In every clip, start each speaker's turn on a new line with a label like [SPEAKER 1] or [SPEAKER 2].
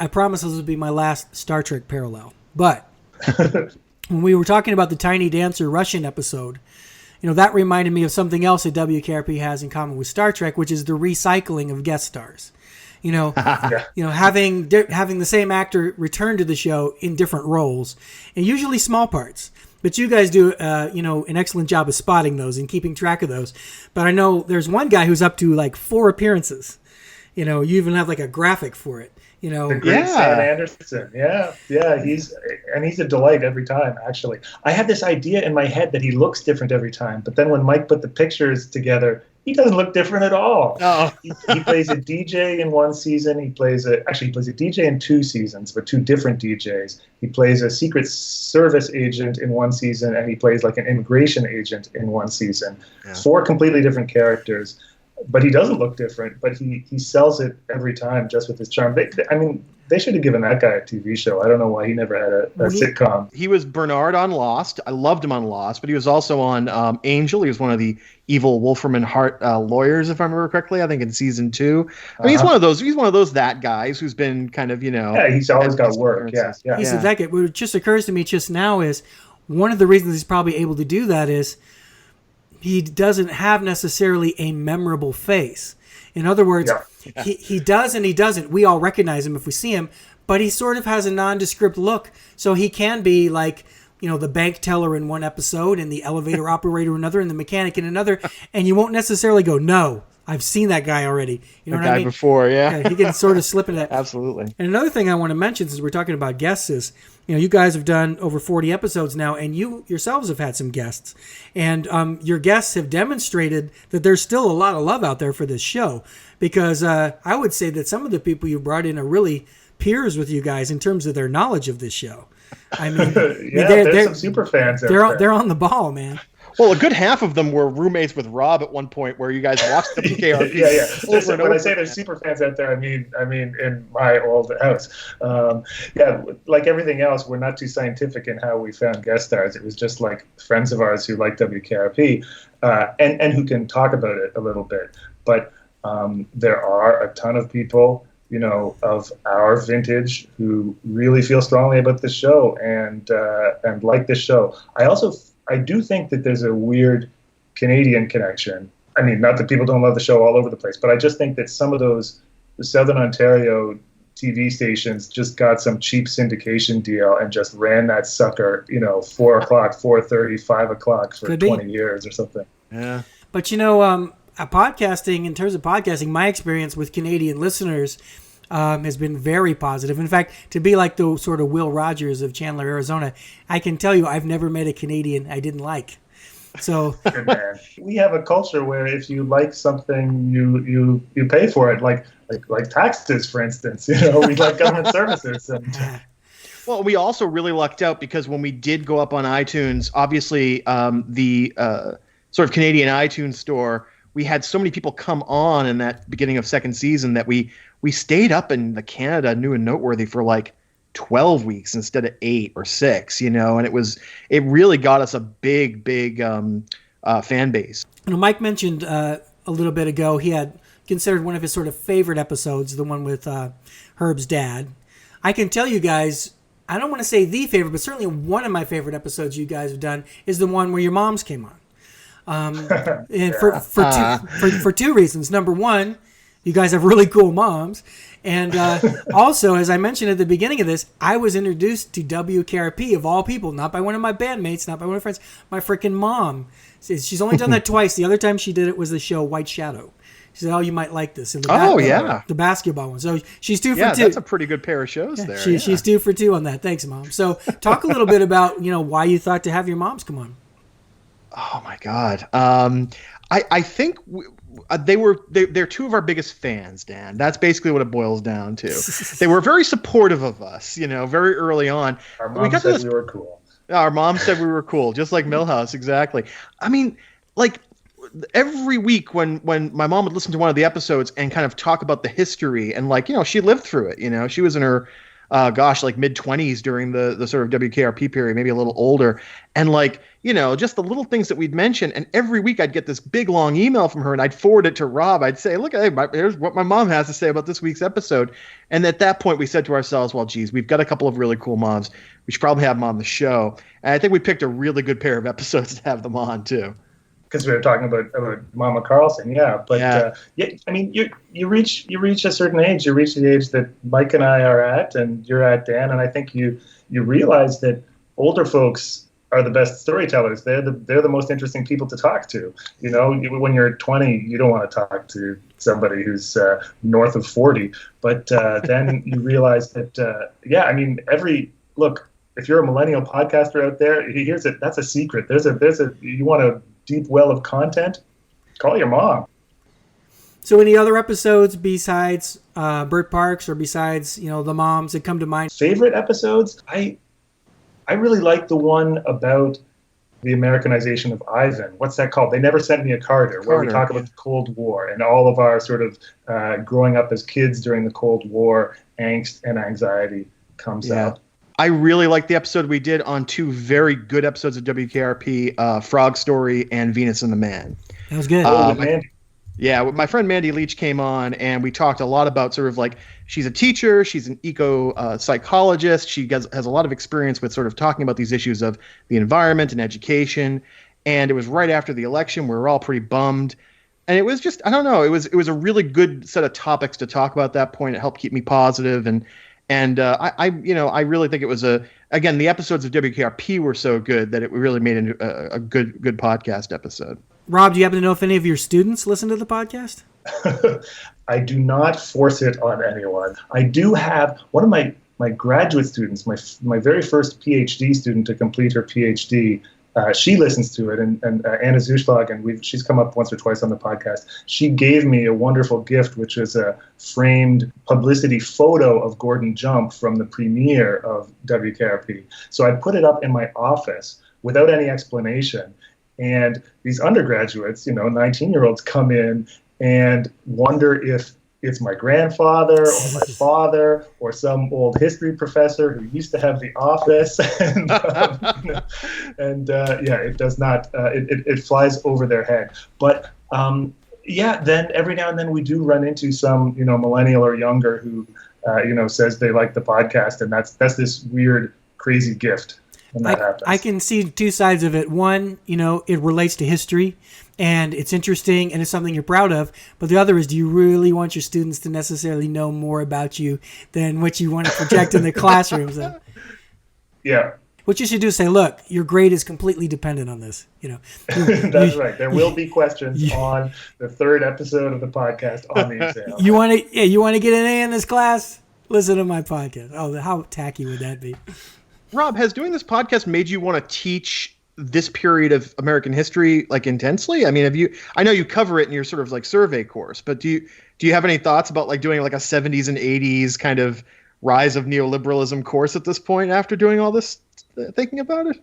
[SPEAKER 1] I promise this will be my last Star Trek parallel. But when we were talking about the Tiny Dancer Russian episode, that reminded me of something else that WKRP has in common with Star Trek, which is the recycling of guest stars. Having the same actor return to the show in different roles, and usually small parts. But you guys do, an excellent job of spotting those and keeping track of those. But I know there's one guy who's up to like 4 appearances. You even have like a graphic for it.
[SPEAKER 2] The great Stan Anderson. Yeah. He's a delight every time, actually. I had this idea in my head that he looks different every time. But then when Mike put the pictures together, he doesn't look different at all.
[SPEAKER 3] Oh.
[SPEAKER 2] He plays a DJ in one season. He plays a DJ in 2 seasons, but 2 different DJs. He plays a Secret Service agent in one season, and he plays like an immigration agent in one season. Yeah. 4 completely different characters. But he doesn't look different, but he sells it every time just with his charm. They should have given that guy a TV show. I don't know why he never had a sitcom.
[SPEAKER 3] He was Bernard on Lost. I loved him on Lost, but he was also on Angel. He was one of the evil Wolfram and Hart lawyers, if I remember correctly. I think in season 2. I mean, he's one of those that guys who's been kind of
[SPEAKER 2] Yeah, he's always got work. Yeah.
[SPEAKER 1] He's that guy. What just occurs to me just now is one of the reasons he's probably able to do that is he doesn't have necessarily a memorable face. In other words, he does and he doesn't. We all recognize him if we see him, but he sort of has a nondescript look. So he can be like, the bank teller in one episode and the elevator operator in another and the mechanic in another. And you won't necessarily go, no, I've seen that guy already. You know what I mean?
[SPEAKER 3] Before, yeah.
[SPEAKER 1] He can sort of slip into that.
[SPEAKER 3] Absolutely.
[SPEAKER 1] And another thing I want to mention, since we're talking about guests, is you guys have done over 40 episodes now, and you yourselves have had some guests. And your guests have demonstrated that there's still a lot of love out there for this show. Because I would say that some of the people you brought in are really peers with you guys in terms of their knowledge of this show. I mean,
[SPEAKER 2] there's some super fans out there.
[SPEAKER 1] They're on the ball, man.
[SPEAKER 3] Well, a good half of them were roommates with Rob at one point, where you guys watched WKRP.
[SPEAKER 2] Yeah. When I say there's super fans out there, I mean in my old house. Like everything else, we're not too scientific in how we found guest stars. It was just like friends of ours who like WKRP and who can talk about it a little bit. But there are a ton of people, of our vintage who really feel strongly about this show and like this show. I do think that there's a weird Canadian connection. I mean, not that people don't love the show all over the place, but I just think that some of the Southern Ontario TV stations just got some cheap syndication deal and just ran that sucker, 4 o'clock, 4:30, 5 o'clock for 20 years or something.
[SPEAKER 3] Yeah.
[SPEAKER 1] But, in terms of podcasting, my experience with Canadian listeners has been very positive. In fact, to be like the sort of Will Rogers of Chandler, Arizona, I can tell you I've never met a Canadian I didn't like. So
[SPEAKER 2] good man. We have a culture where if you like something, you pay for it, like taxes, for instance. We like government services. And
[SPEAKER 3] well, we also really lucked out because when we did go up on iTunes, obviously the sort of Canadian iTunes store, we had so many people come on in that beginning of second season that we stayed up in the Canada New and Noteworthy for like 12 weeks instead of 8 or 6, and it really got us a big fan base.
[SPEAKER 1] Mike mentioned a little bit ago he had considered one of his sort of favorite episodes, the one with Herb's dad. I can tell you guys, I don't want to say the favorite, but certainly one of my favorite episodes you guys have done is the one where your moms came on. And for 2 reasons. Number one, you guys have really cool moms. And also, as I mentioned at the beginning of this, I was introduced to WKRP of all people, not by one of my bandmates, not by one of my friends, my freaking mom. She's only done that twice. The other time she did it was the show White Shadow. She said, "Oh, you might like this." And the basketball one. So she's 2 for 2.
[SPEAKER 3] Yeah, that's a pretty good pair of shows there.
[SPEAKER 1] She's 2 for 2 on that. Thanks, Mom. So talk a little bit about why you thought to have your moms come on.
[SPEAKER 3] Oh my God. I think they're 2 of our biggest fans, Dan. That's basically what it boils down to. They were very supportive of us, very early on.
[SPEAKER 2] Our mom said we were cool.
[SPEAKER 3] Our mom said we were cool, just like Millhouse, exactly. I mean, like every week when my mom would listen to one of the episodes and kind of talk about the history and she lived through it, she was in her like mid-20s during the sort of WKRP period, maybe a little older. And like, just the little things that we'd mention. And every week I'd get this big long email from her and I'd forward it to Rob. I'd say, look, hey, here's what my mom has to say about this week's episode. And at that point we said to ourselves, well, geez, we've got a couple of really cool moms. We should probably have them on the show. And I think we picked a really good pair of episodes to have them on too.
[SPEAKER 2] Because we were talking about Mama Carlson, yeah. But I mean, you reach a certain age. You reach the age that Mike and I are at, and you're at, Dan. And I think you realize that older folks are the best storytellers. They're the most interesting people to talk to. When you're 20, you don't want to talk to somebody who's north of 40. But then you realize that, I mean, if you're a millennial podcaster out there, here's it. That's a secret. You want a deep well of content, call your mom.
[SPEAKER 1] So any other episodes besides Bert Parks or besides, the moms that come to mind?
[SPEAKER 2] Favorite episodes? I really like the one about the Americanization of Ivan. What's that called? They Never Sent Me a Carter, where we talk about the Cold War and all of our sort of growing up as kids during the Cold War angst and anxiety comes out.
[SPEAKER 3] I really like the episode we did on two very good episodes of WKRP, Frog Story and Venus and the Man.
[SPEAKER 1] That was good.
[SPEAKER 3] My friend Mandy Leach came on, and we talked a lot about sort of like, she's a teacher, she's an psychologist, she has a lot of experience with sort of talking about these issues of the environment and education, and it was right after the election. We were all pretty bummed, and it was just, I don't know, it was a really good set of topics to talk about at that point. It helped keep me positive, and I really think it was again, the episodes of WKRP were so good that it really made a good podcast episode.
[SPEAKER 1] Rob, do you happen to know if any of your students listen to the podcast?
[SPEAKER 2] I do not force it on anyone. I do have one of my graduate students, my very first PhD student to complete her PhD. She listens to it, and Anna Zuschlag, and she's come up once or twice on the podcast. She gave me a wonderful gift, which is a framed publicity photo of Gordon Jump from the premiere of WKRP. So I put it up in my office without any explanation. And these undergraduates, 19-year-olds come in and wonder if it's my grandfather or my father or some old history professor who used to have the office. It does not, it flies over their head. But then every now and then we do run into some, millennial or younger who, says they like the podcast, and that's this weird, crazy gift.
[SPEAKER 1] I can see two sides of it. One, it relates to history and it's interesting and it's something you're proud of. But the other is, do you really want your students to necessarily know more about you than what you want to project in the classrooms?
[SPEAKER 2] Yeah.
[SPEAKER 1] What you should do is say, look, your grade is completely dependent on this.
[SPEAKER 2] That's right. There will be questions on the third episode of the podcast on the exam.
[SPEAKER 1] You want to get an A in this class? Listen to my podcast. Oh, how tacky would that be?
[SPEAKER 3] Rob, has doing this podcast made you want to teach this period of American history like intensely? I mean, I know you cover it in your sort of like survey course, but do you have any thoughts about like doing like a 70s and 80s kind of rise of neoliberalism course at this point after doing all this, thinking about it?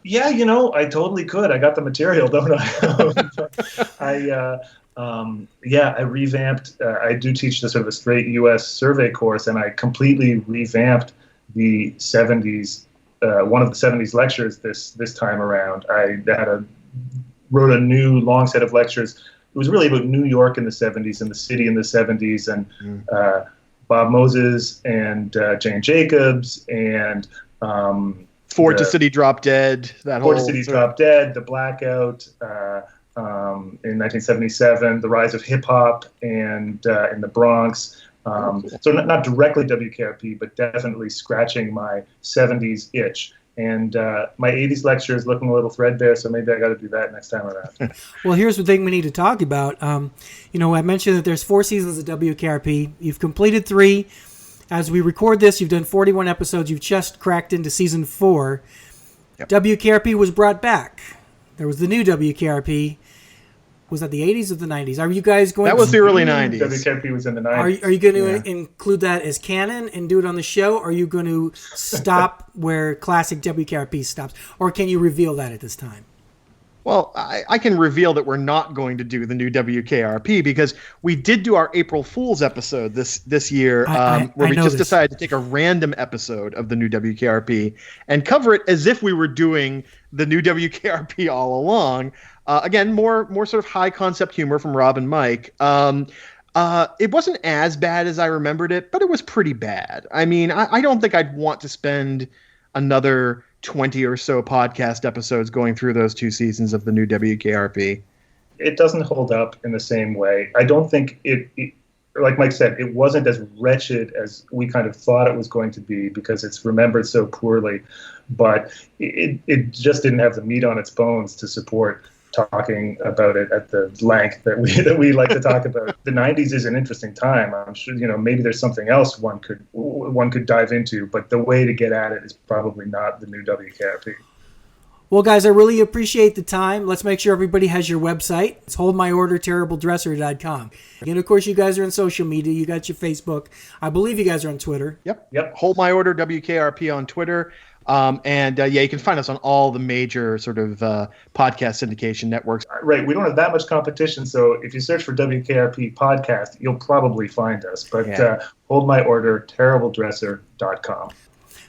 [SPEAKER 2] Yeah, I totally could. I got the material, don't I? I revamped. I do teach the sort of a straight U.S. survey course, and I completely revamped the 70s, one of the 70s lectures this time around. I wrote a new long set of lectures. It was really about New York in the 70s and the city in the 70s, and Bob Moses and Jane Jacobs and
[SPEAKER 3] Ford to City Drop Dead.
[SPEAKER 2] Ford to City Drop Dead, the blackout in 1977, the rise of hip hop and in the Bronx. So not directly WKRP, but definitely scratching my 70s itch. And my 80s lecture is looking a little threadbare, so maybe I got to do that next time around.
[SPEAKER 1] Well, here's the thing we need to talk about. I mentioned that there's 4 seasons of WKRP. You've completed 3. As we record this, you've done 41 episodes. You've just cracked into season 4. Yep. WKRP was brought back. There was the new WKRP. Was that the 80s or the 90s? Are you guys going?
[SPEAKER 3] That was the early 90s.
[SPEAKER 2] WKRP was in the 90s.
[SPEAKER 1] Are you going to include that as canon and do it on the show? Or are you going to stop where classic WKRP stops? Or can you reveal that at this time?
[SPEAKER 3] Well, I can reveal that we're not going to do the new WKRP because we did do our April Fool's episode this year, where we just decided to take a random episode of the new WKRP and cover it as if we were doing the new WKRP all along. Again, more sort of high concept humor from Rob and Mike. It wasn't as bad as I remembered it, but it was pretty bad. I mean, I don't think I'd want to spend another 20 or so podcast episodes going through those 2 seasons of the new WKRP.
[SPEAKER 2] It doesn't hold up in the same way. I don't think it like Mike said, it wasn't as wretched as we kind of thought it was going to be because it's remembered so poorly, but it just didn't have the meat on its bones to support talking about it at the length that we like to talk about. The 90s is an interesting time. I'm sure, maybe there's something else one could dive into, but the way to get at it is probably not the new WKRP.
[SPEAKER 1] Well, guys, I really appreciate the time. Let's make sure everybody has your website. It's holdmyorderterribledresser.com. And, of course, you guys are on social media. You got your Facebook. I believe you guys are on Twitter.
[SPEAKER 3] Yep. Hold My Order WKRP on Twitter. You can find us on all the major sort of podcast syndication networks.
[SPEAKER 2] Right. We don't have that much competition, so if you search for WKRP podcast, you'll probably find us. But holdmyorderterribledresser.com.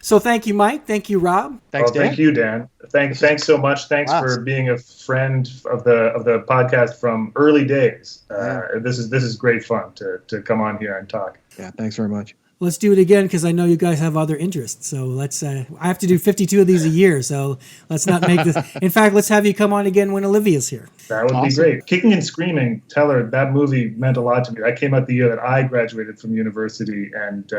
[SPEAKER 1] So thank you, Mike. Thank you, Rob.
[SPEAKER 3] Thanks, Dan.
[SPEAKER 2] Thank you, Dan. Thanks so much. Thanks for being a friend of the podcast from early days. This is great fun to come on here and talk.
[SPEAKER 3] Yeah, thanks very much.
[SPEAKER 1] Let's do it again because I know you guys have other interests. So let's. I have to do 52 of these a year, so let's not make this. In fact, let's have you come on again when Olivia's here.
[SPEAKER 2] That would be great. Kicking and Screaming, tell her that movie meant a lot to me. I came out the year that I graduated from university, and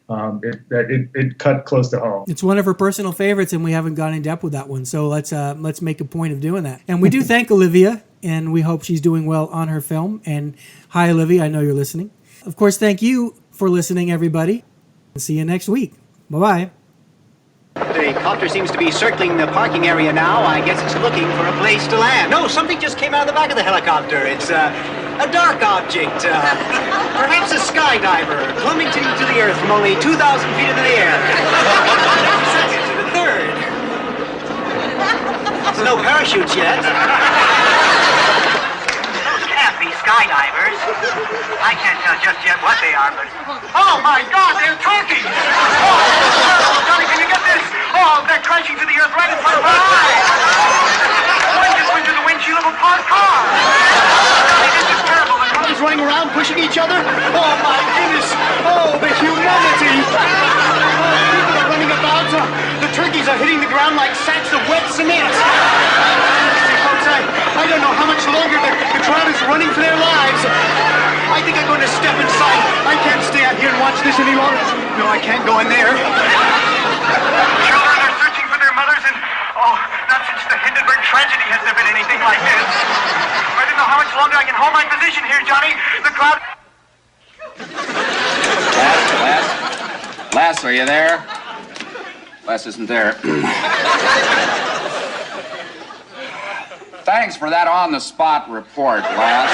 [SPEAKER 2] it cut close to home.
[SPEAKER 1] It's one of her personal favorites, and we haven't gone in depth with that one. So let's make a point of doing that. And we do thank Olivia, and we hope she's doing well on her film. And hi, Olivia, I know you're listening. Of course, thank you for listening, everybody. See you next week. Bye-bye.
[SPEAKER 4] The copter seems to be circling the parking area now. I guess it's looking for a place to land. No, something just came out of the back of the helicopter. It's a dark object. Perhaps a skydiver plummeting to the earth from only 2,000 feet into the air. Second to the third. There's no parachutes yet.
[SPEAKER 5] Skydivers. I can't tell just yet what they are, but... Oh, my God, they're talking! Oh, Johnny, can you get this? Oh, they're crashing to the earth right in front of our eyes! One just went through the windshield of a parked car! Johnny, this is terrible. The cars
[SPEAKER 4] running around, pushing each other. Oh, my goodness! Oh, the humanity! Oh, people are running about. The turkeys are hitting the ground like sacks of wet cement. I don't know how much longer the crowd is running for their lives. I think I'm going to step inside. I can't stay out here and watch this any longer. No, I can't go in there.
[SPEAKER 5] Children are searching for their mothers, and not since the Hindenburg tragedy has there been anything like this. I don't know how much longer I can hold my position here, Johnny. The crowd...
[SPEAKER 6] Les, are you there? Les isn't there. Thanks for that on-the-spot report, Les.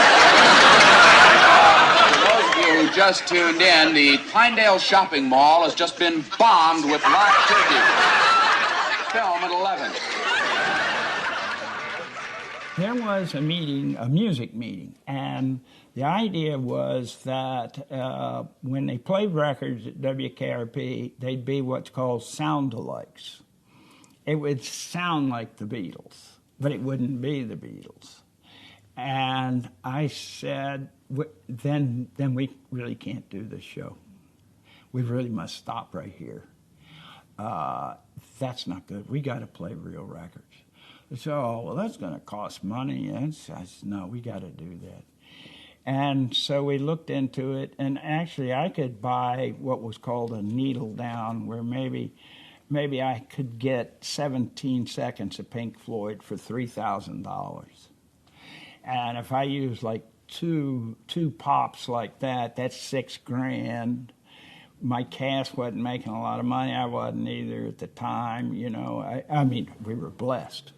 [SPEAKER 6] For those of you who just tuned in, the Pinedale Shopping Mall has just been bombed with live turkey. Film at 11.
[SPEAKER 7] There was a meeting, a music meeting, and the idea was that when they played records at WKRP, they'd be what's called sound-alikes. It would sound like the Beatles, but it wouldn't be the Beatles. And I said, then we really can't do this show. We really must stop right here. That's not good. We got to play real records. So, well, that's going to cost money. And I said, no, we got to do that. And so we looked into it, and actually I could buy what was called a needle down, where maybe I could get 17 seconds of Pink Floyd for $3,000. And if I use like two pops like that, that's $6,000. My cast wasn't making a lot of money. I wasn't either at the time, you know. I mean, we were blessed,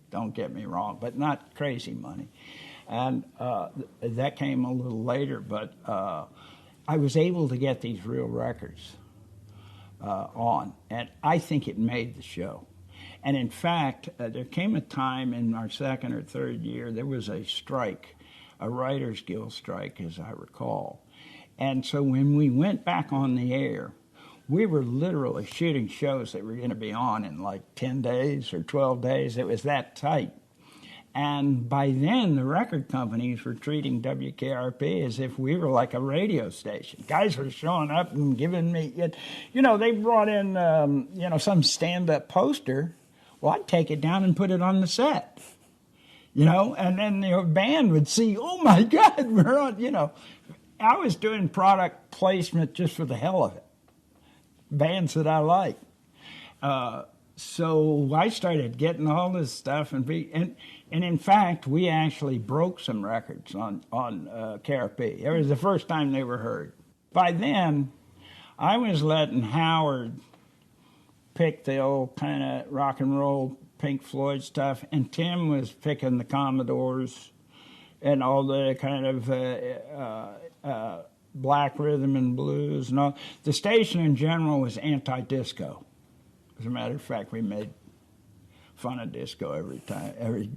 [SPEAKER 7] don't get me wrong, but not crazy money. And that came a little later, but I was able to get these real records on, and I think it made the show. And in fact, there came a time in our second or third year, there was a strike, a Writers Guild strike, as I recall. And so when we went back on the air, we were literally shooting shows that were going to be on in like 10 days or 12 days. It was that tight. And by then, the record companies were treating WKRP as if we were like a radio station. Guys were showing up and giving me, they brought in, some stand-up poster. Well, I'd take it down and put it on the set, and then the band would see, oh, my God, we're on, I was doing product placement just for the hell of it, bands that I like. So I started getting all this stuff, and in fact, we actually broke some records on KRP. It was the first time they were heard. By then, I was letting Howard pick the old kind of rock and roll Pink Floyd stuff, and Tim was picking the Commodores and all the kind of black rhythm and blues and all. The station in general was anti-disco. As a matter of fact, we made fun of disco every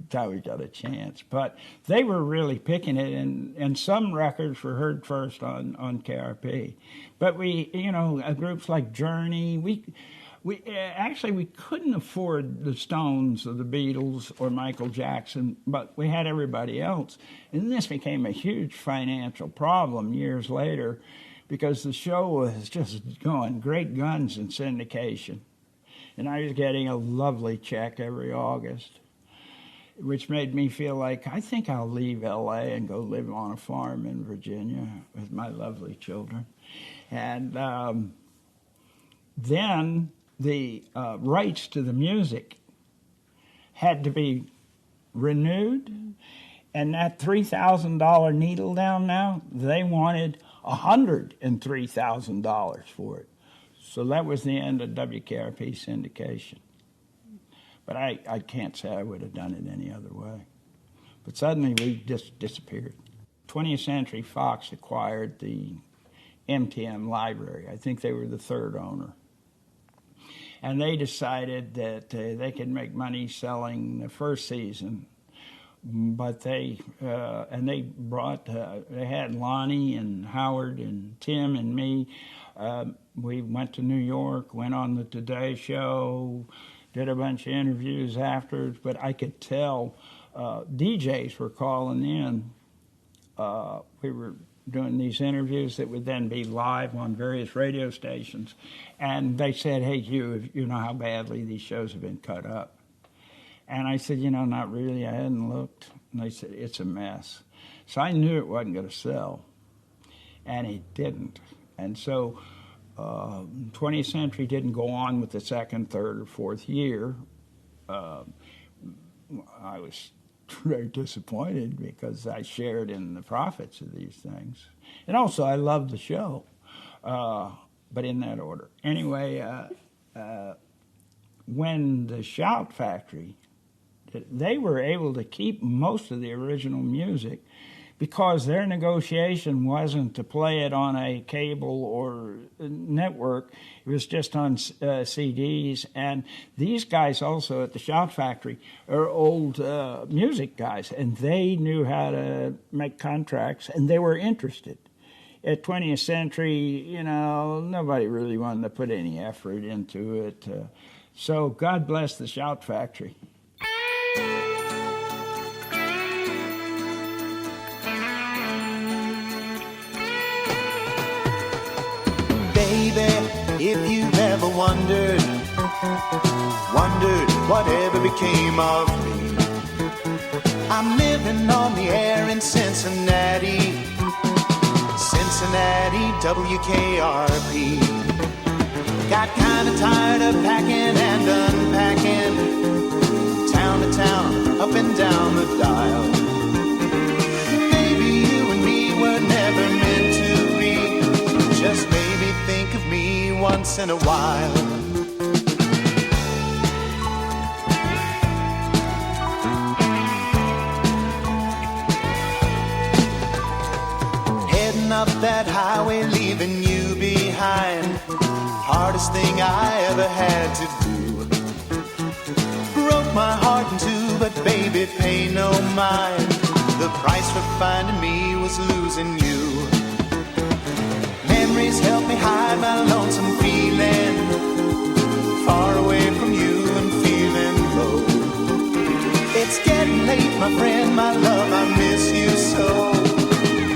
[SPEAKER 7] time we got a chance. But they were really picking it, and some records were heard first on KRP. But we, groups like Journey, we couldn't afford the Stones or the Beatles or Michael Jackson, but we had everybody else. And this became a huge financial problem years later because the show was just going great guns in syndication. And I was getting a lovely check every August, which made me feel like, I think I'll leave L.A. and go live on a farm in Virginia with my lovely children. And then the rights to the music had to be renewed. And that $3,000 needle down now, they wanted $103,000 for it. So that was the end of WKRP syndication. But I can't say I would have done it any other way. But suddenly we just disappeared. 20th Century Fox acquired the MTM library. I think they were the third owner. And they decided that they could make money selling the first season. But they had Lonnie and Howard and Tim and me. We went to New York, went on the Today Show, did a bunch of interviews afterwards, but I could tell DJs were calling in. We were doing these interviews that would then be live on various radio stations, and they said, hey, you know how badly these shows have been cut up? And I said, not really, I hadn't looked. And they said, it's a mess. So I knew it wasn't going to sell, and it didn't. And so 20th Century didn't go on with the second, third, or fourth year. I was very disappointed because I shared in the profits of these things. And also, I loved the show, but in that order. Anyway, when the Shout Factory, they were able to keep most of the original music because their negotiation wasn't to play it on a cable or network. It was just on CDs. And these guys also at the Shout Factory are old music guys, and they knew how to make contracts, and they were interested. At 20th Century, nobody really wanted to put any effort into it. So God bless the Shout Factory.
[SPEAKER 8] Baby, if you've ever wondered whatever became of me, I'm living on the air in Cincinnati, WKRP. Got kinda tired of packing and unpacking, town to town, up and down the dial. Maybe you and me were never meant to be, just maybe think of me once in a while. Heading up that highway, leaving you behind, hardest thing I ever had to do. my heart in two, but baby, pay no mind. The price for finding me was losing you. Memories help me hide my lonesome feeling, far away from you and feeling low. It's getting late, my friend, my love, I miss you so.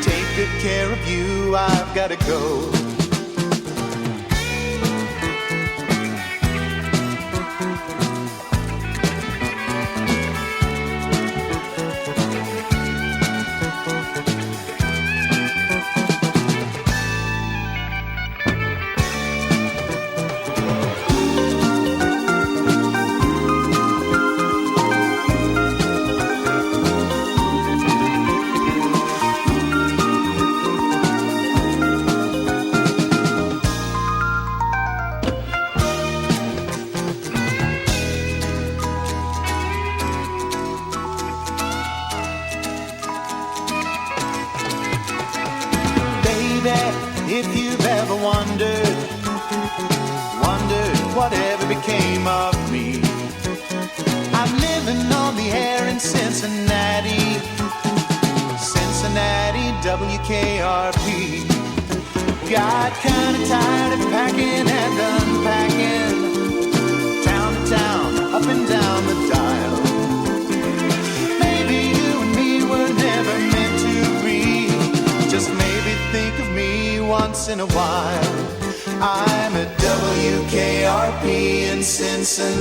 [SPEAKER 8] Take good care of you, I've gotta go. If you've ever wondered whatever became of me, I'm living on the air in Cincinnati, WKRP. Got kinda tired of packing and unpacking, town to town, up and down the dial. Maybe you and me were never meant to be. Just maybe think of me once in a while. I'm at WKRP in Cincinnati.